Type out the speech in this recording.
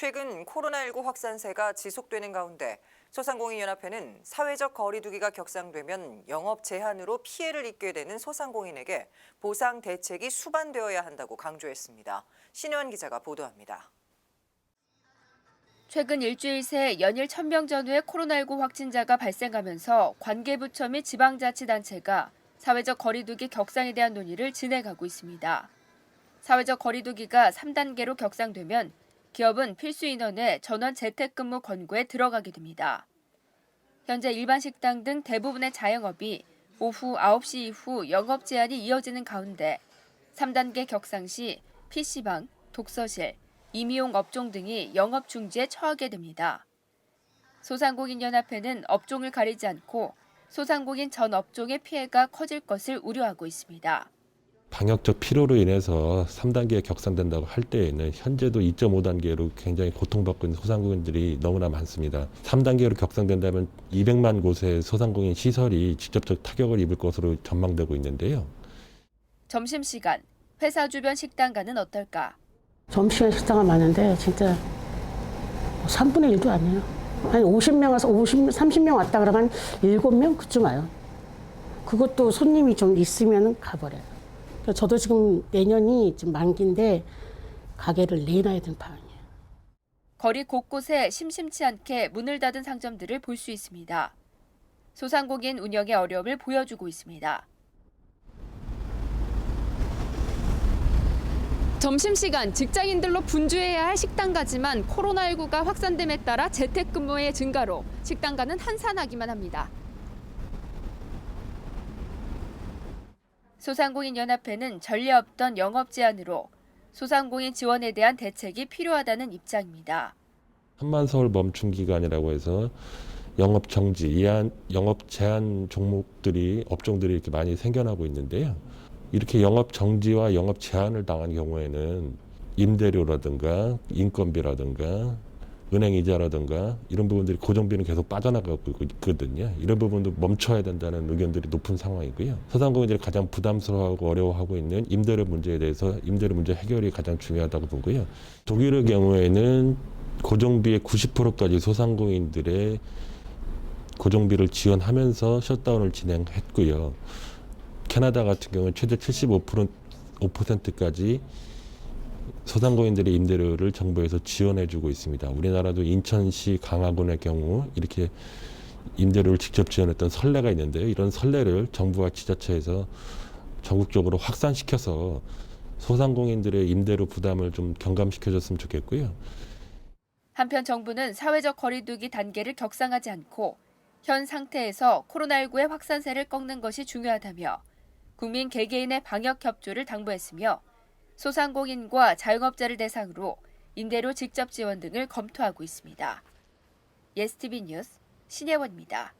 최근 코로나19 확산세가 지속되는 가운데 소상공인연합회는 사회적 거리 두기가 격상되면 영업 제한으로 피해를 입게 되는 소상공인에게 보상 대책이 수반되어야 한다고 강조했습니다. 신혜원 기자가 보도합니다. 최근 일주일 새 연일 1000명 전후의 코로나19 확진자가 발생하면서 관계부처 및 지방자치단체가 사회적 거리두기 격상에 대한 논의를 진행하고 있습니다. 사회적 거리두기가 3단계로 격상되면 기업은 필수 인원의 전원 재택근무 권고에 들어가게 됩니다. 현재 일반 식당 등 대부분의 자영업이 오후 9시 이후 영업 제한이 이어지는 가운데 3단계 격상 시 PC방, 독서실, 임의용 업종 등이 영업 중지에 처하게 됩니다. 소상공인연합회는 업종을 가리지 않고 소상공인 전 업종의 피해가 커질 것을 우려하고 있습니다. 방역적 필요로 인해서 3단계에 격상된다고 할 때에는 현재도 2.5단계로 굉장히 고통받고 있는 소상공인들이 너무나 많습니다. 3단계로 격상된다면 200만 곳의 소상공인 시설이 직접적 타격을 입을 것으로 전망되고 있는데요. 점심시간, 회사 주변 식당가는 어떨까? 점심시간 식당은 많은데 진짜 3분의 1도 아니에요. 한 50명 와서 30명 왔다 그러면 7명 그쯤 와요. 그것도 손님이 좀 있으면 가버려요. 저도 지금 내년이 지금 만기인데 가게를 내놔야 되는 판이에요. 거리 곳곳에 심심치 않게 문을 닫은 상점들을 볼 수 있습니다. 소상공인 운영의 어려움을 보여주고 있습니다. 점심시간 직장인들로 분주해야 할 식당가지만 코로나19가 확산됨에 따라 재택근무의 증가로 식당가는 한산하기만 합니다. 소상공인연합회는 전례 없던 영업 제한으로 소상공인 지원에 대한 대책이 필요하다는 입장입니다. 한만서울 멈춤 기간이라고 해서 영업 정지, 영업 제한 업종들이 이렇게 많이 생겨나고 있는데요. 이렇게 영업 정지와 영업 제한을 당한 경우에는 임대료라든가 인건비라든가 은행 이자라든가 이런 부분들이 고정비는 계속 빠져나가고 있거든요. 이런 부분도 멈춰야 된다는 의견들이 높은 상황이고요. 소상공인들이 가장 부담스러워하고 어려워하고 있는 임대료 문제에 대해서 임대료 문제 해결이 가장 중요하다고 보고요. 독일의 경우에는 고정비의 90%까지 소상공인들의 고정비를 지원하면서 셧다운을 진행했고요. 캐나다 같은 경우는 최대 75%까지 소상공인들의 임대료를 정부에서 지원해주고 있습니다. 우리나라도 인천시 강화군의 경우 이렇게 임대료를 직접 지원했던 선례가 있는데요. 이런 선례를 정부와 지자체에서 전국적으로 확산시켜서 소상공인들의 임대료 부담을 좀 경감시켜줬으면 좋겠고요. 한편 정부는 사회적 거리두기 단계를 격상하지 않고 현 상태에서 코로나19의 확산세를 꺾는 것이 중요하다며 국민 개개인의 방역 협조를 당부했으며 소상공인과 자영업자를 대상으로 임대료 직접 지원 등을 검토하고 있습니다. 예스티비 뉴스 신혜원입니다.